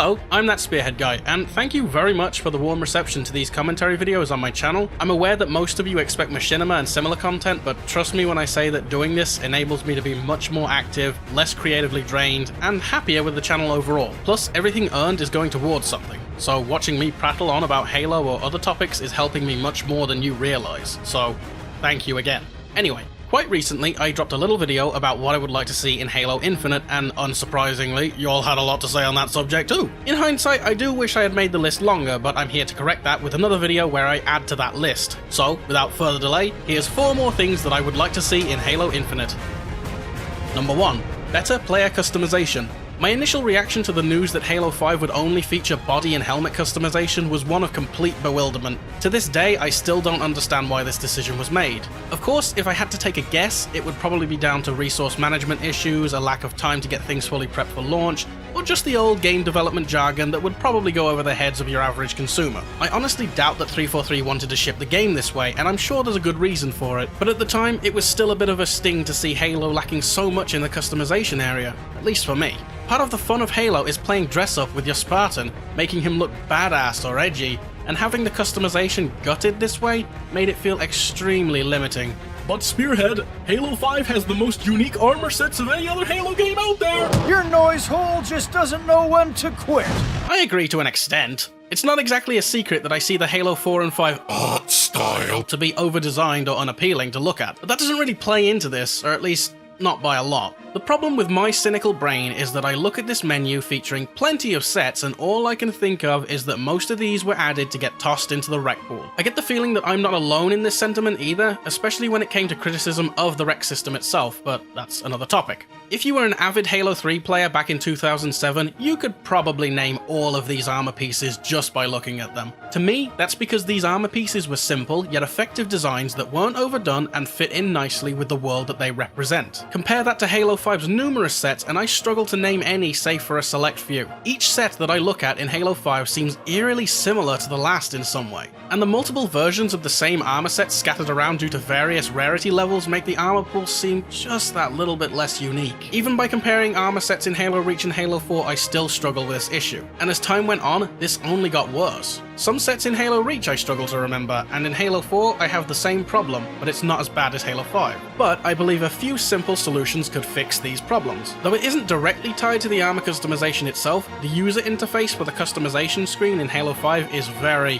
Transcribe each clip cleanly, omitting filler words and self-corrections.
Hello, I'm that Spearhead guy, and thank you very much for the warm reception to these commentary videos on my channel. I'm aware that most of you expect machinima and similar content, but trust me when I say that doing this enables me to be much more active, less creatively drained, and happier with the channel overall. Plus, everything earned is going towards something, so watching me prattle on about Halo or other topics is helping me much more than you realize, so thank you again. Anyway, quite recently, I dropped a little video about what I would like to see in Halo Infinite, and unsurprisingly, you all had a lot to say on that subject too. In hindsight, I do wish I had made the list longer, but I'm here to correct that with another video where I add to that list. So, without further delay, here's 4 more things that I would like to see in Halo Infinite. Number 1. Better player customization. My initial reaction to the news that Halo 5 would only feature body and helmet customization was one of complete bewilderment. To this day, I still don't understand why this decision was made. Of course, if I had to take a guess, it would probably be down to resource management issues, a lack of time to get things fully prepped for launch, or just the old game development jargon that would probably go over the heads of your average consumer. I honestly doubt that 343 wanted to ship the game this way, and I'm sure there's a good reason for it, but at the time, it was still a bit of a sting to see Halo lacking so much in the customization area, at least for me. Part of the fun of Halo is playing dress-up with your Spartan, making him look badass or edgy, and having the customization gutted this way made it feel extremely limiting. But Spearhead, Halo 5 has the most unique armor sets of any other Halo game out there! Your noise hole just doesn't know when to quit. I agree to an extent. It's not exactly a secret that I see the Halo 4 and 5 art style to be over-designed or unappealing to look at, but that doesn't really play into this, or at least not by a lot. The problem with my cynical brain is that I look at this menu featuring plenty of sets and all I can think of is that most of these were added to get tossed into the rec pool. I get the feeling that I'm not alone in this sentiment either, especially when it came to criticism of the rec system itself, but that's another topic. If you were an avid Halo 3 player back in 2007, you could probably name all of these armor pieces just by looking at them. To me, that's because these armor pieces were simple yet effective designs that weren't overdone and fit in nicely with the world that they represent. Compare that to Halo 5's numerous sets and I struggle to name any save for a select few. Each set that I look at in Halo 5 seems eerily similar to the last in some way, and the multiple versions of the same armor sets scattered around due to various rarity levels make the armor pool seem just that little bit less unique. Even by comparing armor sets in Halo Reach and Halo 4, I still struggle with this issue, and as time went on, this only got worse. Some sets in Halo Reach I struggle to remember, and in Halo 4 I have the same problem, but it's not as bad as Halo 5. But I believe a few simple solutions could fix these problems. Though it isn't directly tied to the armor customization itself, the user interface for the customization screen in Halo 5 is very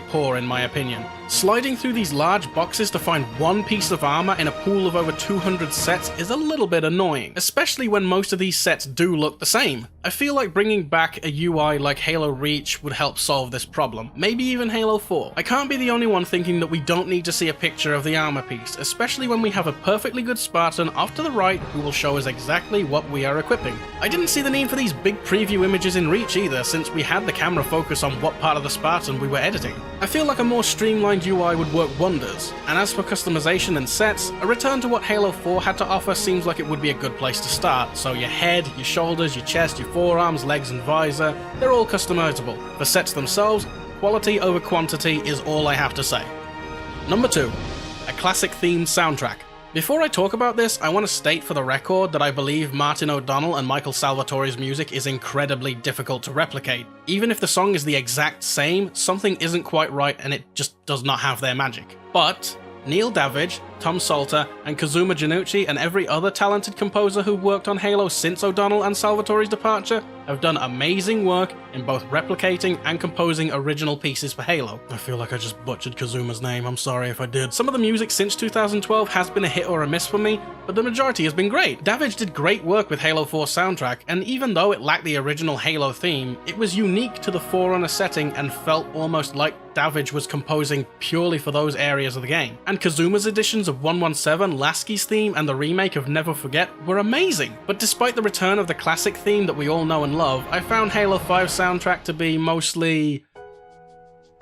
poor in my opinion. Sliding through these large boxes to find one piece of armor in a pool of over 200 sets is a little bit annoying, especially when most of these sets do look the same. I feel like bringing back a UI like Halo Reach would help solve this problem, maybe even Halo 4. I can't be the only one thinking that we don't need to see a picture of the armor piece, especially when we have a perfectly good Spartan off to the right who will show us exactly what we are equipping. I didn't see the need for these big preview images in Reach either, since we had the camera focus on what part of the Spartan we were editing. I feel like a more streamlined UI would work wonders, and as for customization and sets, a return to what Halo 4 had to offer seems like it would be a good place to start, so your head, your shoulders, your chest, your forearms, legs and visor, they're all customizable. For sets themselves, quality over quantity is all I have to say. Number 2. A classic themed soundtrack. Before I talk about this, I want to state for the record that I believe Martin O'Donnell and Michael Salvatore's music is incredibly difficult to replicate. Even if the song is the exact same, something isn't quite right and it just does not have their magic. But Neil Davidge, Tom Salter, and Kazuma Janucci and every other talented composer who worked on Halo since O'Donnell and Salvatore's departure have done amazing work in both replicating and composing original pieces for Halo. I feel like I just butchered Kazuma's name, I'm sorry if I did. Some of the music since 2012 has been a hit or a miss for me, but the majority has been great. Davidge did great work with Halo 4 soundtrack, and even though it lacked the original Halo theme, it was unique to the Forerunner setting and felt almost like Davidge was composing purely for those areas of the game. And Kazuma's editions of 117, Lasky's theme, and the remake of Never Forget were amazing. But despite the return of the classic theme that we all know and love, I found Halo 5 soundtrack to be mostly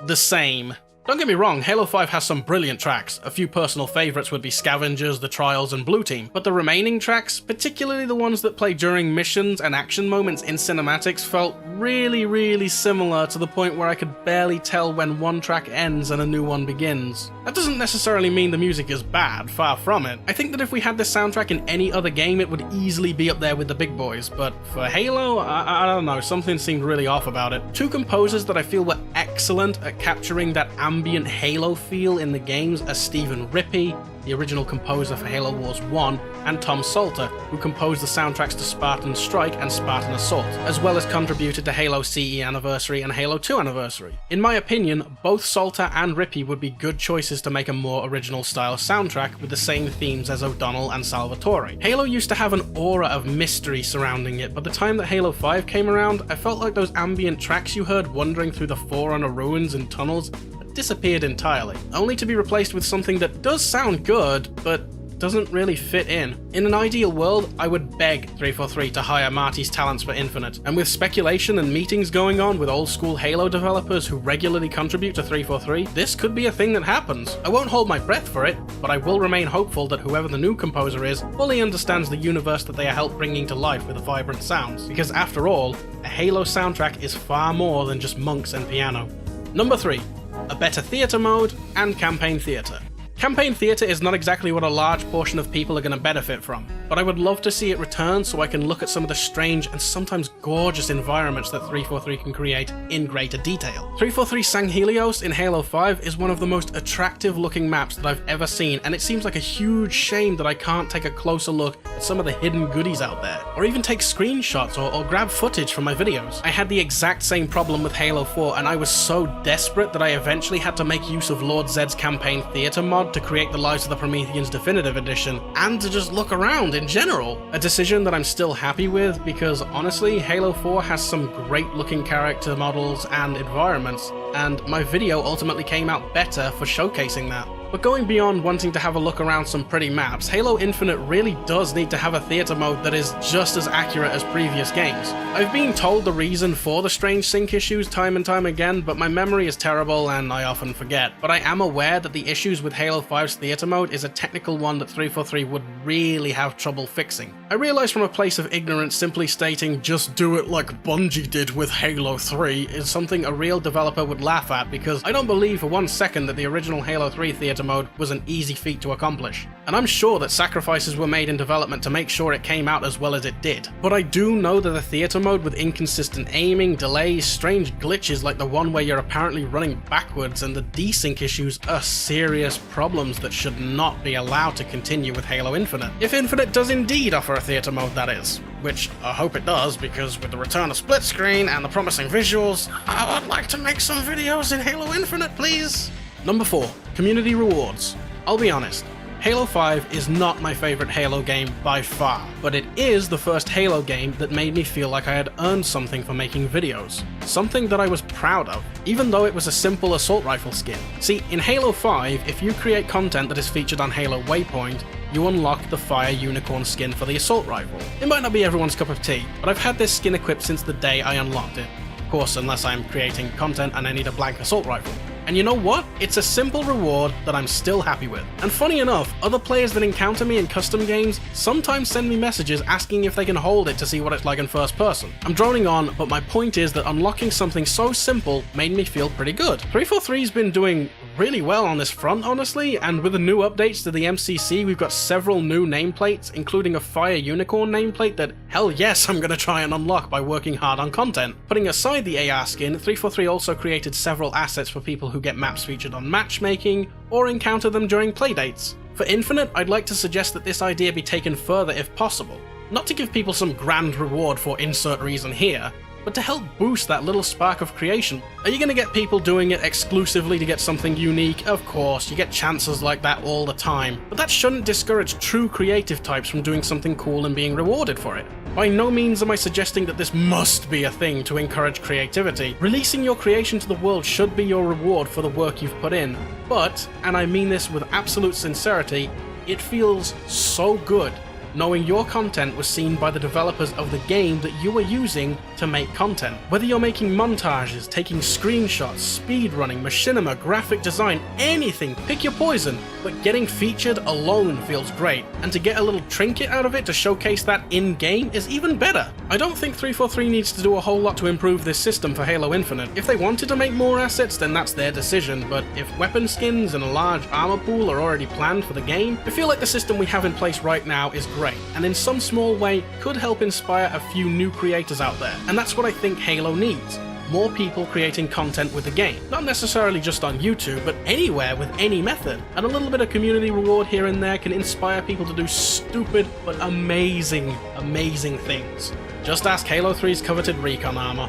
the same. Don't get me wrong, Halo 5 has some brilliant tracks. A few personal favourites would be Scavengers, The Trials, and Blue Team, but the remaining tracks, particularly the ones that play during missions and action moments in cinematics, felt really similar to the point where I could barely tell when one track ends and a new one begins. That doesn't necessarily mean the music is bad, far from it. I think that if we had this soundtrack in any other game, it would easily be up there with the big boys, but for Halo, I don't know, something seemed really off about it. Two composers that I feel were excellent at capturing that ambient Halo feel in the games are Stephen Rippey, the original composer for Halo Wars 1, and Tom Salter, who composed the soundtracks to Spartan Strike and Spartan Assault, as well as contributed to Halo CE Anniversary and Halo 2 Anniversary. In my opinion, both Salter and Rippey would be good choices to make a more original style soundtrack with the same themes as O'Donnell and Salvatore. Halo used to have an aura of mystery surrounding it, but the time that Halo 5 came around, I felt like those ambient tracks you heard wandering through the Forerunner ruins and tunnels disappeared entirely, only to be replaced with something that does sound good, but doesn't really fit in. In an ideal world, I would beg 343 to hire Marty's talents for Infinite, and with speculation and meetings going on with old school Halo developers who regularly contribute to 343, this could be a thing that happens. I won't hold my breath for it, but I will remain hopeful that whoever the new composer is fully understands the universe that they are helped bringing to life with the vibrant sounds, because after all, a Halo soundtrack is far more than just monks and piano. Number 3. A better theatre mode, and campaign theatre. Campaign theatre is not exactly what a large portion of people are going to benefit from, but I would love to see it return so I can look at some of the strange and sometimes gorgeous environments that 343 can create in greater detail. 343 San Helios in Halo 5 is one of the most attractive looking maps that I've ever seen, and it seems like a huge shame that I can't take a closer look at some of the hidden goodies out there, or even take screenshots or grab footage from my videos. I had the exact same problem with Halo 4, and I was so desperate that I eventually had to make use of Lord Zed's campaign theatre mod to create the Lives of the Prometheans Definitive Edition, and to just look around in general. A decision that I'm still happy with because honestly, Halo 4 has some great looking character models and environments, and my video ultimately came out better for showcasing that. But going beyond wanting to have a look around some pretty maps, Halo Infinite really does need to have a theatre mode that is just as accurate as previous games. I've been told the reason for the strange sync issues time and time again, but my memory is terrible and I often forget. But I am aware that the issues with Halo 5's theatre mode is a technical one that 343 would really have trouble fixing. I realise from a place of ignorance simply stating just do it like Bungie did with Halo 3 is something a real developer would laugh at, because I don't believe for 1 second that the original Halo 3 theatre mode was an easy feat to accomplish. And I'm sure that sacrifices were made in development to make sure it came out as well as it did. But I do know that the theatre mode with inconsistent aiming, delays, strange glitches like the one where you're apparently running backwards, and the desync issues are serious problems that should not be allowed to continue with Halo Infinite. If Infinite does indeed offer a theatre mode, that is. Which I hope it does, because with the return of split screen and the promising visuals, I would like to make some videos in Halo Infinite, please! Number 4. Community rewards. I'll be honest, Halo 5 is not my favourite Halo game by far, but it is the first Halo game that made me feel like I had earned something for making videos. Something that I was proud of, even though it was a simple assault rifle skin. See, in Halo 5, if you create content that is featured on Halo Waypoint, you unlock the Fire Unicorn skin for the assault rifle. It might not be everyone's cup of tea, but I've had this skin equipped since the day I unlocked it. Of course, unless I'm creating content and I need a blank assault rifle. And you know what? It's a simple reward that I'm still happy with. And funny enough, other players that encounter me in custom games sometimes send me messages asking if they can hold it to see what it's like in first person. I'm droning on, but my point is that unlocking something so simple made me feel pretty good. 343's been doing really well on this front, honestly, and with the new updates to the MCC, we've got several new nameplates, including a Fire Unicorn nameplate that, hell yes, I'm gonna try and unlock by working hard on content. Putting aside the AR skin, 343 also created several assets for people who get maps featured on matchmaking, or encounter them during playdates. For Infinite, I'd like to suggest that this idea be taken further if possible. Not to give people some grand reward for insert reason here, but to help boost that little spark of creation. Are you going to get people doing it exclusively to get something unique? Of course, you get chances like that all the time, but that shouldn't discourage true creative types from doing something cool and being rewarded for it. By no means am I suggesting that this must be a thing to encourage creativity. Releasing your creation to the world should be your reward for the work you've put in, but, and I mean this with absolute sincerity, it feels so good knowing your content was seen by the developers of the game that you were using to make content. Whether you're making montages, taking screenshots, speedrunning, machinima, graphic design, anything, pick your poison, but getting featured alone feels great, and to get a little trinket out of it to showcase that in-game is even better. I don't think 343 needs to do a whole lot to improve this system for Halo Infinite. If they wanted to make more assets, then that's their decision, but if weapon skins and a large armor pool are already planned for the game, I feel like the system we have in place right now is great, and in some small way could help inspire a few new creators out there, and that's what I think Halo needs. More people creating content with the game. Not necessarily just on YouTube, but anywhere with any method. And a little bit of community reward here and there can inspire people to do stupid but amazing, amazing things. Just ask Halo 3's coveted recon armor.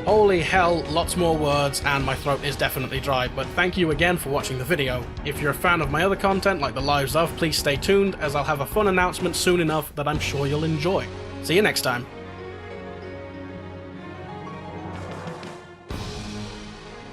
Holy hell, lots more words, and my throat is definitely dry, but thank you again for watching the video. If you're a fan of my other content, like the lives of, please stay tuned, as I'll have a fun announcement soon enough that I'm sure you'll enjoy. See you next time.